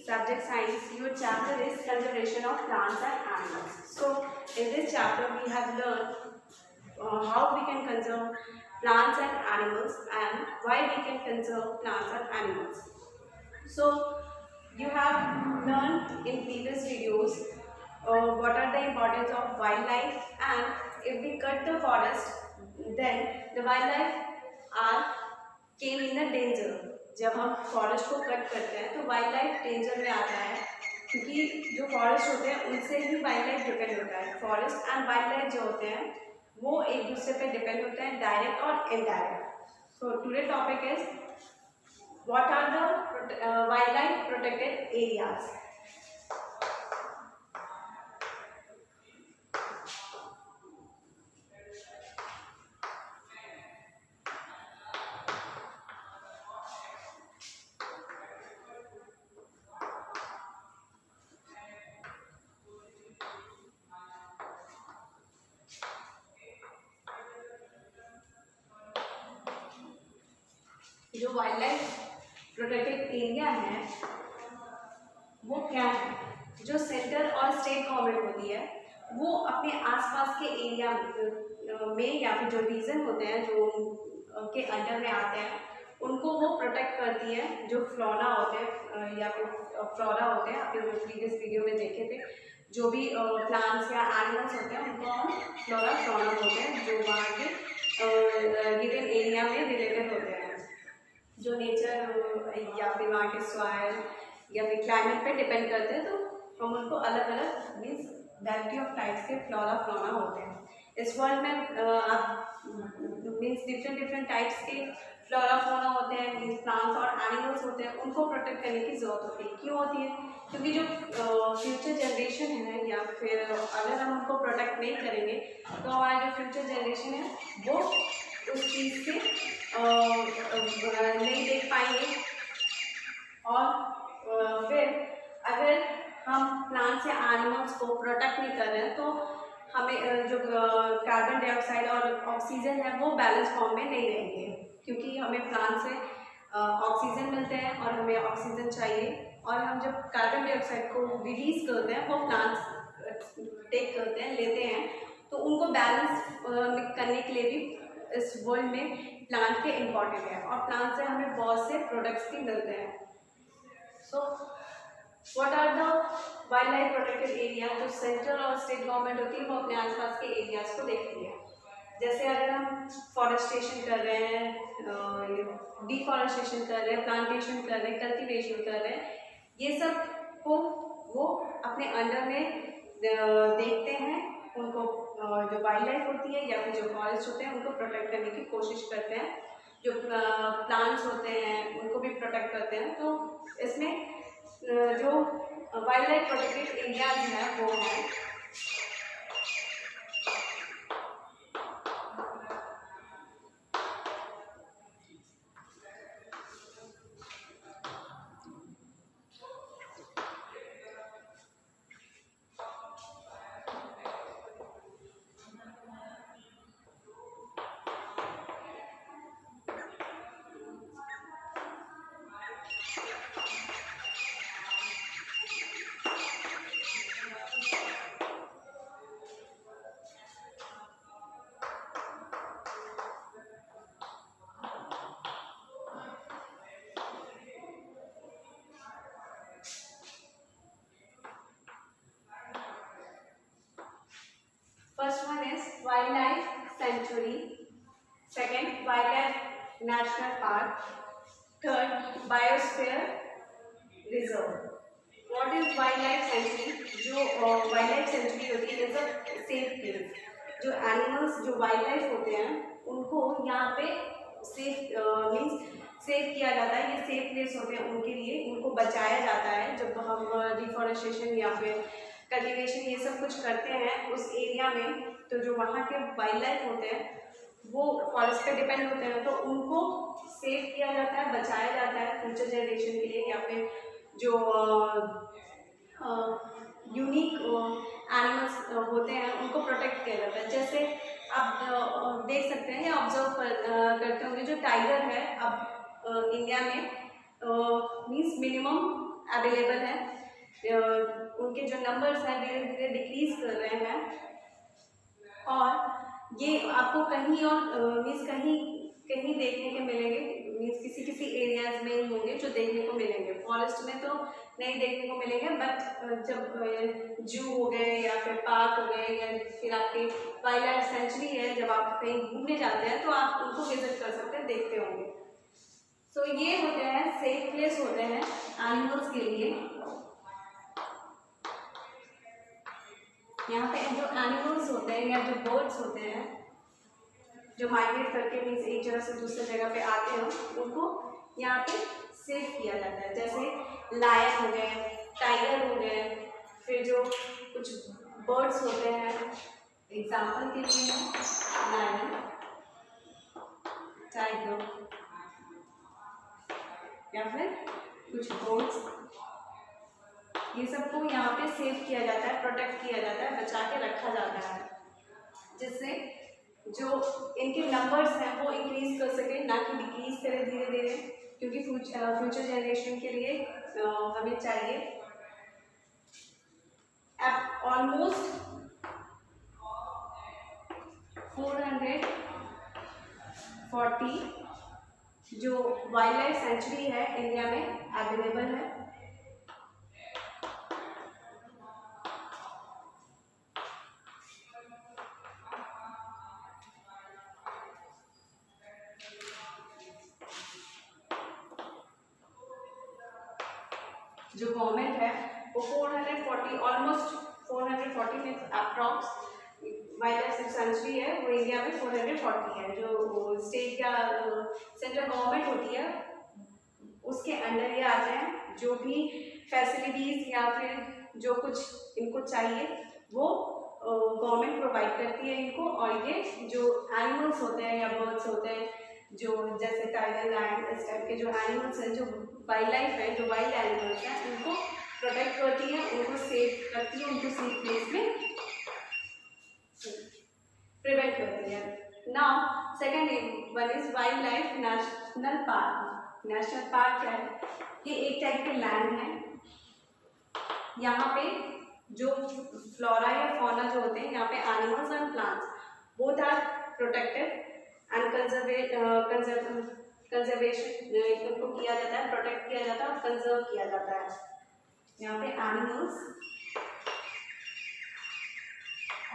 subject science, your chapter is conservation of plants and animals. So in this chapter we have learned how we can conserve plants and animals and why we can conserve plants and animals. So you have learned in previous videos what are the importance of wildlife, and if we cut the forest then the wildlife are came in the danger. जब हम forest को cut करते हैं तो wild life danger में आता है, क्योंकि जो फॉरेस्ट होते हैं उनसे ही वाइल्ड लाइफ डिपेंड होता है. फॉरेस्ट एंड वाइल्ड लाइफ जो होते हैं वो एक दूसरे पे डिपेंड होते हैं, डायरेक्ट और indirect. So today topic is what are the wildlife protected areas. जो वाइल्ड लाइफ प्रोटेक्टेड एरिया है वो क्या है? जो सेंटर और स्टेट गवर्नमेंट होती है वो अपने आसपास के एरिया में या फिर जो रीजन होते हैं जो के अंडर में आते हैं उनको वो प्रोटेक्ट करती है. जो फ्लोरा होते हैं या फिर फ्लोरा होते हैं, आपने प्रीवियस वीडियो में देखे थे, जो भी प्लांट्स या एनिमल्स होते हैं उनको हम फ्लोरा फ्लोरा बोलते हैं, जो वहाँ के गिवन एरिया में रिलेटेड होते हैं, जो नेचर या फिर वहाँ के सॉइल या फिर क्लाइमेट पे डिपेंड करते हैं. तो हम उनको अलग अलग मीन्स वैरायटी ऑफ टाइप्स के फ्लोरा फ्लोरा होते हैं. इस वर्ल्ड में आप मीन्स डिफरेंट टाइप्स के फ्लोरा फ्लोरा होते हैं, मीन्स प्लांट्स और एनिमल्स होते हैं. उनको प्रोटेक्ट करने की ज़रूरत होती है. क्यों होती है? क्योंकि जो फ्यूचर जनरेशन है या फिर अगर हम उनको प्रोटेक्ट नहीं करेंगे तो हमारा जो फ्यूचर जनरेशन है वो उस चीज़ से नहीं देख पाएंगे. और फिर अगर हम प्लांट्स या एनिमल्स को प्रोटेक्ट नहीं कर रहे हैं तो हमें जो कार्बन डाइऑक्साइड और ऑक्सीजन है वो बैलेंस फॉर्म में नहीं रहेंगे, क्योंकि हमें प्लांट से ऑक्सीजन मिलते हैं और हमें ऑक्सीजन चाहिए, और हम जब कार्बन डाइऑक्साइड को रिलीज करते हैं वो प्लांट्स टेक करते हैं, लेते हैं. तो उनको बैलेंस करने के लिए भी इस वर्ल्ड में प्लांट के इम्पॉर्टेंट है, और प्लांट से हमें बहुत से प्रोडक्ट्स भी मिलते हैं. So what are the wildlife protected area? जो सेंट्रल और स्टेट गवर्नमेंट होती है वो अपने आसपास के एरियाज को देखती है. जैसे अगर हम फॉरेस्टेशन कर रहे हैं, डिफॉरेस्टेशन कर रहे हैं, प्लांटेशन कर रहे हैं, कल्टीवेशन कर रहे हैं, ये सब को वो अपने अंडर में देखते हैं. उनको जो वाइल्ड लाइफ होती है या फिर जो फॉरेस्ट होते हैं उनको प्रोटेक्ट करने की कोशिश करते हैं. जो प्लांट्स होते हैं उनको भी प्रोटेक्ट करते हैं. तो इसमें जो वाइल्ड लाइफ प्रोटेक्टेड एरियाज हैं वो हैं First one is wildlife sanctuary, second wildlife national park, third biosphere reserve. What is wildlife sanctuary? जो wildlife sanctuary होती है इज अ सेफ प्लेस. जो एनिमल्स जो वाइल्ड लाइफ होते हैं उनको यहाँ पे सेफ मीन्स सेफ किया जाता है. ये सेफ प्लेस होते हैं उनके लिए, उनको बचाया जाता है. जब हम डिफॉरेस्टेशन या फिर कल्टीवेशन ये सब कुछ करते हैं उस एरिया में, तो जो वहाँ के वाइल्ड लाइफ होते हैं वो फॉरेस्ट पे डिपेंड होते हैं, तो उनको सेव किया जाता है, बचाया जाता है फ्यूचर जनरेशन के लिए, या फिर जो यूनिक एनिमल्स होते हैं उनको प्रोटेक्ट किया जाता है. जैसे आप देख सकते हैं या ऑब्जर्व करते होंगे, जो टाइगर है अब इंडिया में मीन्स मिनिमम अवेलेबल है, उनके जो नंबर्स हैं धीरे धीरे डिक्रीज कर रहे हैं। और ये आपको कहीं और मीन्स कहीं कहीं देखने के मिलेंगे, मीन्स किसी किसी एरियाज में ही होंगे जो देखने को मिलेंगे, फॉरेस्ट में तो नहीं देखने को मिलेंगे। बट जब जू हो गए या फिर पार्क हो गए या फिर आपके वाइल्ड लाइफ सेंचुरी है, जब आप कहीं घूमने जाते हैं तो आप उनको विजिट कर सकते हैं, देखते होंगे। सो ये होते हैं सेफ प्लेस होते हैं एनिमल्स के लिए। यहाँ पे जो एनिमल्स होते हैं या जो बर्ड्स होते हैं जो माइग्रेट करके मीन्स एक जगह से दूसरी जगह पे आते हैं, उनको यहाँ पे सेव किया जाता है। जैसे लायन हो गए, टाइगर हो गए, फिर जो कुछ बर्ड्स होते हैं, एग्जाम्पल के लिए लायन, टाइगर या फिर कुछ बर्ड्स, ये सबको यहाँ पे सेव किया जाता है, प्रोटेक्ट किया जाता है, बचा के रखा जाता है, जिससे जो इनके नंबर्स हैं वो इंक्रीज कर सके, ना कि डिक्रीज करे धीरे धीरे, क्योंकि फ्यूचर जनरेशन के लिए हमें चाहिए। ऑलमोस्ट 440 जो वाइल्ड लाइफ सेंचुरी है इंडिया में अवेलेबल है। जो गवर्नमेंट है वो 440 almost 440 means approx wild life sanctuary है वो इंडिया में 440 है। जो स्टेट या सेंट्रल गवर्नमेंट होती है उसके अंडर ये आते हैं। जो भी फैसिलिटीज़ या फिर जो कुछ इनको चाहिए वो गवर्नमेंट प्रोवाइड करती है इनको। और ये जो एनिमल्स होते हैं या बर्ड्स होते हैं, जो जैसे टाइगर, लायन, इस टाइप के जो एनिमल्स हैं, जो वाइल्ड लाइफ है, जो वाइल्ड एनिमल्स हैं, उनको प्रोटेक्ट करती है, उनको सेफ करती है, उनको सेफ प्लेस में प्रिवेंट करती है। Now second one is wild life national park. National park क्या है? ये एक टाइप के लैंड है, यहाँ पे जो फ्लोरा या फौना जो होते हैं, यहाँ पे animals and plants both are protected and conservation इनको किया जाता है, प्रोटेक्ट किया जाता है और कंजर्व किया जाता है। यहाँ पे एनिमल्स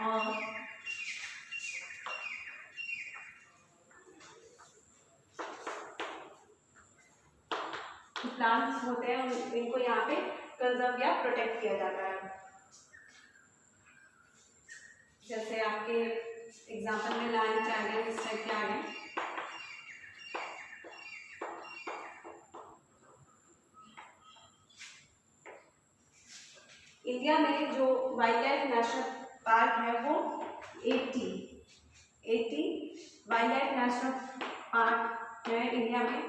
और प्लांट्स होते हैं, इनको यहाँ पे कंजर्व या प्रोटेक्ट किया जाता है। जैसे आपके एग्जाम्पल में लायन, टाइगर इस टाइप के आ गए। इंडिया में जो वाइल्ड लाइफ नेशनल पार्क है वो 80 वाइल्ड लाइफ नेशनल पार्क है इंडिया में।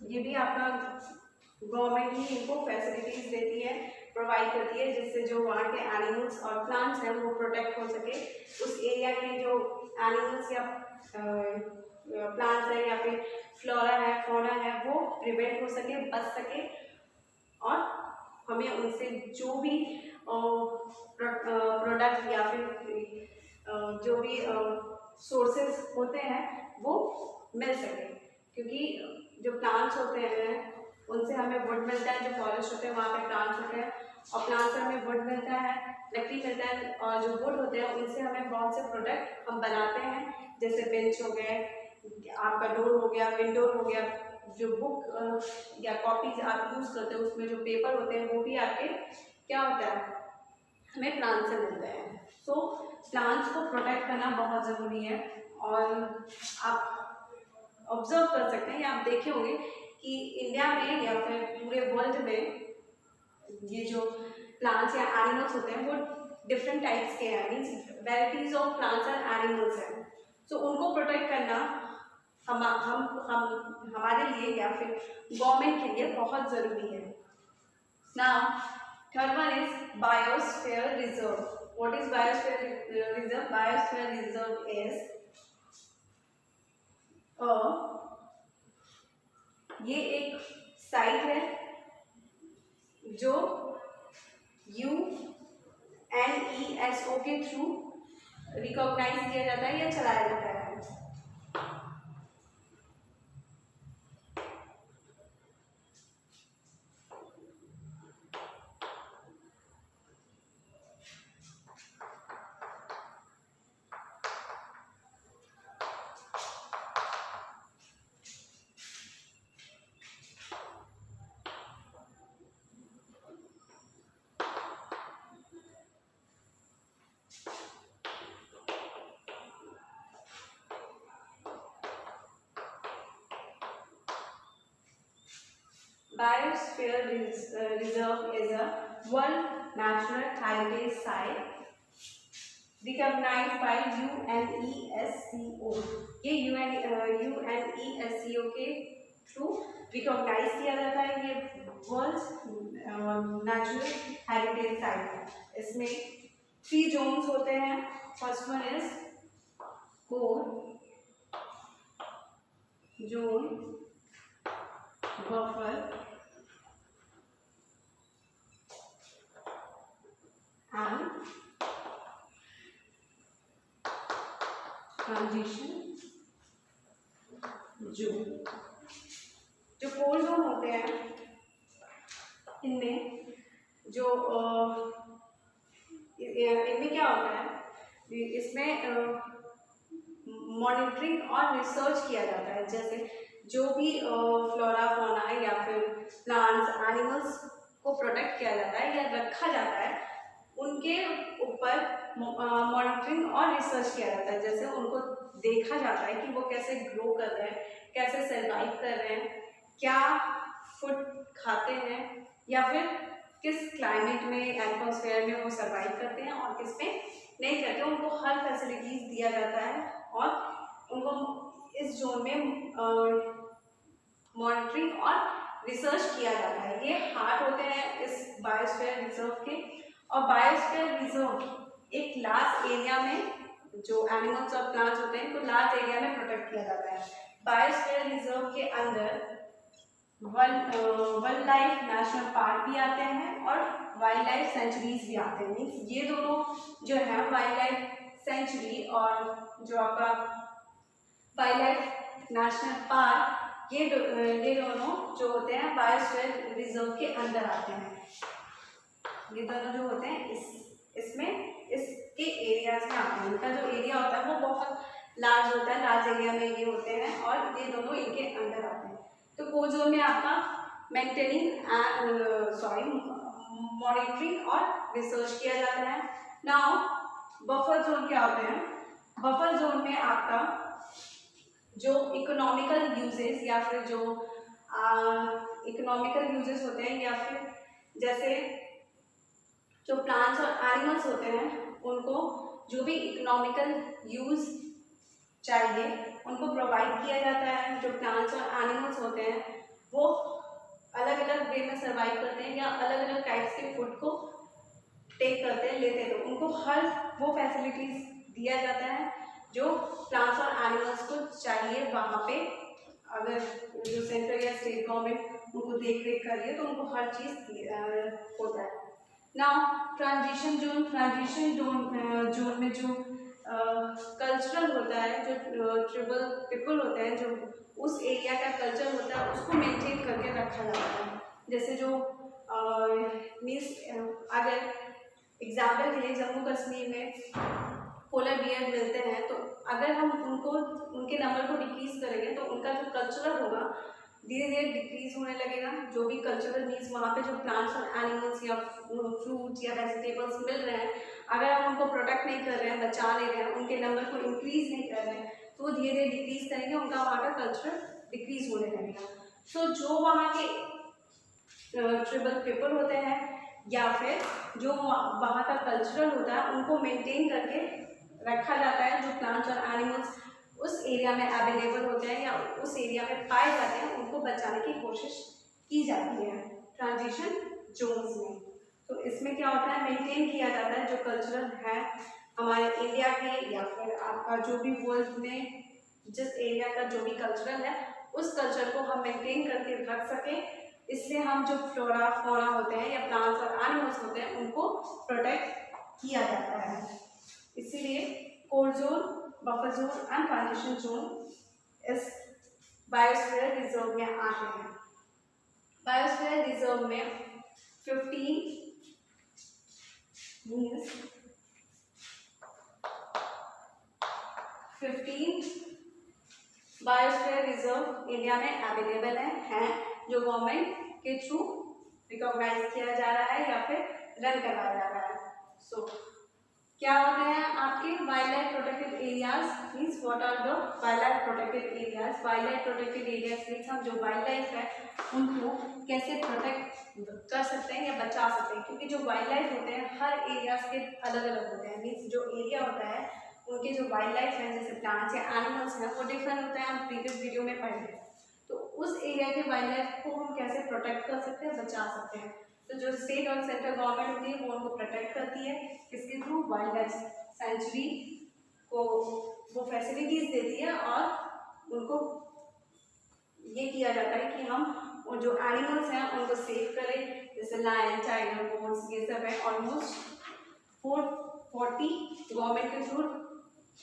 ये भी आपका गवर्नमेंट ही इनको फैसिलिटीज देती है, प्रोवाइड करती है, जिससे जो वहाँ के एनिमल्स और प्लांट्स हैं वो प्रोटेक्ट हो सके। उस एरिया के जो एनिमल्स या प्लांट्स है या फिर फ्लोरा है, फौना है, वो प्रिवेंट हो सके, बच सके, और हमें उनसे जो भी प्रोडक्ट या फिर जो भी सोर्सेज होते हैं वो मिल सके। क्योंकि जो प्लांट्स होते हैं उनसे हमें वुड मिलता है, जो फॉरेस्ट होते हैं वहाँ पे प्लांट्स होते हैं, और प्लांट्स से हमें वुड मिलता है, लकड़ी मिलता है, और जो वुड होते हैं उनसे हमें बहुत से प्रोडक्ट हम बनाते हैं, जैसे बेंच हो गए, आपका डोर हो गया, विंडो हो गया, जो बुक या कॉपीज आप यूज़ करते हैं उसमें जो पेपर होते हैं वो भी आपके क्या होता है, हमें प्लांट से मिलते हैं। सो प्लांट्स को प्रोटेक्ट करना बहुत ज़रूरी है। और आप ऑब्जर्व कर सकते हैं या आप देखे होंगे कि इंडिया में या फिर पूरे वर्ल्ड में ये जो प्लांट्स या एनिमल्स होते हैं वो डिफरेंट टाइप्स के हैं, means varieties of plants and animals हैं। सो उनको प्रोटेक्ट करना हमारे लिए या फिर गवर्नमेंट के लिए बहुत ज़रूरी है। Now third one is biosphere reserve. What is biosphere reserve? Biosphere reserve is ये एक साइट है जो UNESCO के थ्रू रिकॉग्नाइज किया जाता है या चलाया जाता है। Biosphere Reserve is a World Natural Heritage Site recognized by UNESCO। ये UNESCO के थ्रू रिकॉग्नाइज किया जाता है। ये वर्ल्ड नेचुरल हेरिटेज साइट है। इसमें 3 जोन्स होते हैं। First one is core zone, buffer and transition zone. जो कोर जोन होते हैं इनमें क्या होता है, इसमें मॉनिटरिंग और रिसर्च किया जाता है। जैसे जो भी फ्लोरा फौना या फिर प्लांट्स एनिमल्स को प्रोटेक्ट किया जाता है या रखा जाता है, उनके ऊपर मॉनिटरिंग और रिसर्च किया जाता है। जैसे उनको देखा जाता है कि वो कैसे ग्रो कर रहे हैं, कैसे सर्वाइव कर रहे हैं, क्या फूड खाते हैं या फिर किस क्लाइमेट में एटमॉस्फेयर में वो सर्वाइव करते हैं और किस में नहीं करते। उनको हर फैसिलिटीज दिया जाता है और उनको इस जोन में मॉनिटरिंग और रिसर्च किया जाता है। ये हार्ट होते हैं इस बायोस्फीयर रिजर्व के। और बायोस्फीयर रिजर्व एक लार्ज एरिया में जो एनिमल्स और प्लांट्स होते हैं इनको लार्ज एरिया में प्रोटेक्ट किया जाता है। बायोस्फीयर रिजर्व के अंदर वाइल्ड लाइफ नेशनल पार्क भी आते हैं और वाइल्ड लाइफ सेंचुरीज भी आते हैं। मीन्स ये दोनों जो है वाइल्ड लाइफ सेंचुरी और जो आपका वाइल्ड लाइफ नेशनल पार्क, ये दोनों जो होते हैं बायोस्फीयर रिजर्व के अंदर आते हैं। ये दोनों जो होते हैं इसमें इसके एरियाज में आते हैं। इनका जो एरिया होता है वो बहुत लार्ज होता है, लार्ज एरिया में ये होते हैं और ये दोनों इनके अंदर आते हैं। तो कोर जोन में आपका मॉनिटरिंग और रिसर्च किया जाता है। नाउ बफर जोन क्या होते हैं? बफर जोन में आपका जो इकोनॉमिकल यूजेस या फिर जो इकोनॉमिकल यूजेस होते हैं या फिर जैसे जो प्लांट्स और एनिमल्स होते हैं उनको जो भी इकोनॉमिकल यूज चाहिए उनको प्रोवाइड किया जाता है। जो प्लांट्स और एनिमल्स होते हैं वो अलग अलग वे में सर्वाइव करते हैं या अलग अलग टाइप्स के फूड को टेक करते हैं, लेते हैं, तो उनको हर वो फैसिलिटीज दिया जाता है जो प्लांट्स और एनिमल्स को चाहिए। वहाँ पे अगर जो सेंट्रल या स्टेट गवर्नमेंट उनको देख रेख कर रही है तो उनको हर चीज़ होता है। नाउ ट्रांजिशन जोन में जो कल्चरल होता है, जो ट्राइबल पीपल होते हैं, जो उस एरिया का कल्चर होता है उसको मेंटेन करके रखा जाता है। जैसे जो मीन्स अगर एग्जाम्पल के लिए जम्मू कश्मीर में पोलर बियर मिलते हैं तो अगर हम उनके नंबर को डिक्रीज करेंगे तो उनका जो कल्चरल होगा धीरे धीरे डिक्रीज होने लगेगा। जो भी कल्चरल मीन्स वहाँ पे जो प्लांट्स और एनिमल्स या फ्रूट्स या वेजिटेबल्स मिल रहे हैं, अगर हम उनको प्रोटेक्ट नहीं कर रहे हैं, बचा ले रहे हैं, उनके नंबर को इंक्रीज नहीं कर रहे हैं तो वो धीरे धीरे डिक्रीज करेंगे, उनका वहाँ का कल्चर डिक्रीज होने लगेगा। सो जो वहाँ के ट्राइबल पीपल होते हैं या फिर जो वहाँ का कल्चरल होता है उनको मेंटेन करके रखा जाता है। जो प्लांट्स और एनिमल्स उस एरिया में अवेलेबल होते हैं या उस एरिया में पाए जाते हैं उनको बचाने की कोशिश की जाती है ट्रांजिशन जोन्स में। तो इसमें क्या होता है, मेंटेन किया जाता है जो कल्चरल है हमारे इंडिया के या फिर आपका जो भी वर्ल्ड में जिस एरिया का जो भी कल्चरल है उस कल्चर को हम मेंटेन करके रख सकें। इसलिए हम जो फ्लोरा फ्लोरा होते हैं या प्लांट्स और एनिमल्स होते हैं उनको प्रोटेक्ट किया जाता है। इसीलिए core zone, buffer zone and transition zone इस बायोस्फीयर रिजर्व में आते हैं। बायोस्फीयर रिजर्व में 15 मीन्स 15 बायोस्फीयर रिजर्व इंडिया में अवेलेबल हैं जो गवर्नमेंट के थ्रू रिकॉग्नाइज किया जा रहा है या फिर रन करवाया जा रहा है। सो क्या होते हैं आपके wildlife protected areas means what are the wildlife protected areas. Wildlife protected areas means हम जो वाइल्ड लाइफ है उनको कैसे प्रोटेक्ट कर सकते हैं या बचा सकते हैं, क्योंकि जो वाइल्ड लाइफ होते हैं हर एरियाज के अलग अलग होते हैं। मीन्स जो एरिया होता है उनके जो वाइल्ड लाइफ है जैसे प्लांट्स या एनिमल्स हैं वो डिफरेंट होते हैं। हम प्रीवियस वीडियो में पढ़े तो उस एरिया के वाइल्ड लाइफ को हम कैसे प्रोटेक्ट कर सकते हैं, बचा सकते हैं। तो जो स्टेट और सेंट्रल गवर्नमेंट होती है वो उनको प्रोटेक्ट करती है किसके थ्रू, वाइल्ड लाइफ सेंचुरी को वो फैसिलिटीज देती है और उनको ये किया जाता है कि हम जो एनिमल्स हैं उनको सेव करें। जैसे लायन, टाइगर, बोर्ड्स ये सब है। ऑलमोस्ट 440 गवर्नमेंट के थ्रू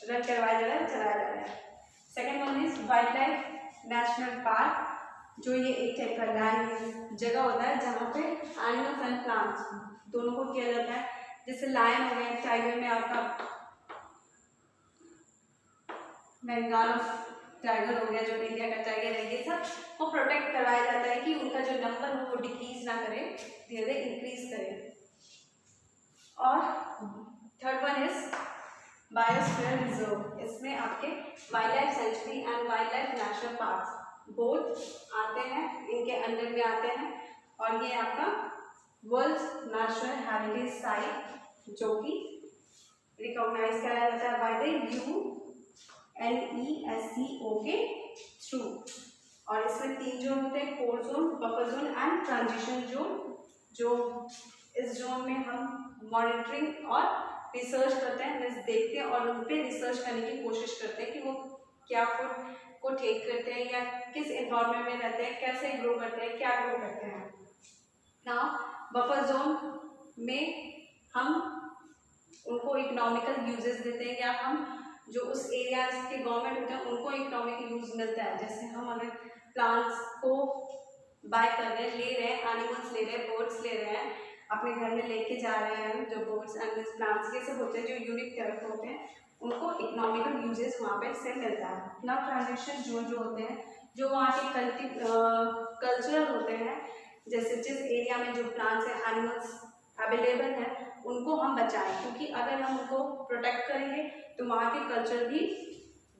रन करवाया जा रहा है, चलाया जा रहा है। Second one is wild life national park, जो ये एक टाइप का लैंड जगह होता है जहाँ पे एनिमल्स एंड प्लांट्स दोनों को किया जाता है। जैसे लायन हो गया, टाइगर में आपका बंगाल टाइगर हो गया जो इंडिया का टाइगर है, ये सब को प्रोटेक्ट करवाया जाता है कि उनका जो नंबर हो वो डिक्रीज ना करे, धीरे धीरे इंक्रीज करे। और third one is biosphere reserve, इसमें आपके wild life sanctuary and wild life national park both आते हैं, इनके अंडर में आते हैं। और ये आपका वर्ल्ड नेशनल हेरिटेज साइट जो कि रिकॉग्नाइज कराया जाता है बाय द UNESCO के थ्रू। और इसमें 3 जोन होते हैं, core zone, buffer zone and transition zone. जो इस जोन में हम मॉनिटरिंग और रिसर्च करते हैं, मीन्स देखते हैं और उन पर रिसर्च करने की कोशिश करते हैं कि वो क्या फूड को टेक करते हैं या किस एनवायरनमेंट में रहते हैं, कैसे ग्रो करते हैं, क्या ग्रो करते हैं। नाउ बफर जोन में हम उनको इकोनॉमिकल यूजेस देते हैं या हम जो उस एरिया के गवर्नमेंट होते हैं उनको इकोनॉमिक यूज मिलता है। जैसे हम अगर प्लांट्स को बाय कर रहे हैं, ले रहे हैं, एनिमल्स ले रहे हैं, बर्ड्स ले रहे हैं, अपने घर में लेके जा रहे हैं, जो बर्ड्स एनिमल्स प्लांट्स ये सब होते हैं जो यूनिक टाइप होते हैं उनको इकोनॉमिकल यूजेस वहाँ पे से मिलता है। नाउ ट्रांजिशन जोन जो होते हैं जो वहाँ के कल्चरल होते हैं, जैसे जिस एरिया में जो प्लांट्स हैं एनिमल्स अवेलेबल हैं उनको हम बचाएं, क्योंकि अगर हम उनको प्रोटेक्ट करेंगे तो वहाँ के कल्चर भी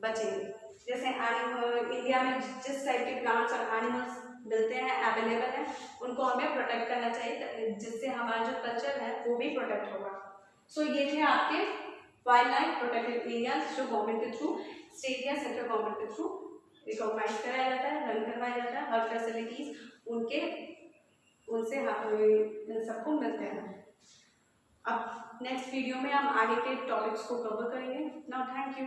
बचेंगे। जैसे इंडिया में जिस टाइप के प्लांट्स और एनिमल्स मिलते हैं अवेलेबल हैं उनको हमें प्रोटेक्ट करना चाहिए, जिससे हमारा जो कल्चर है वो भी प्रोटेक्ट होगा। सो ये थे आपके वाइल्ड लाइफ प्रोटेक्टेड एरियाज जो गवर्नमेंट के थ्रू, स्टेट या सेंट्रल गवर्नमेंट के थ्रू रिकॉग्नाइज कराया जाता है, रन करवाया जाता है। हर फैसिलिटीज उनसे सबको मिलते हैं। अब नेक्स्ट वीडियो में हम आगे के टॉपिक्स को कवर करेंगे। Now thank you.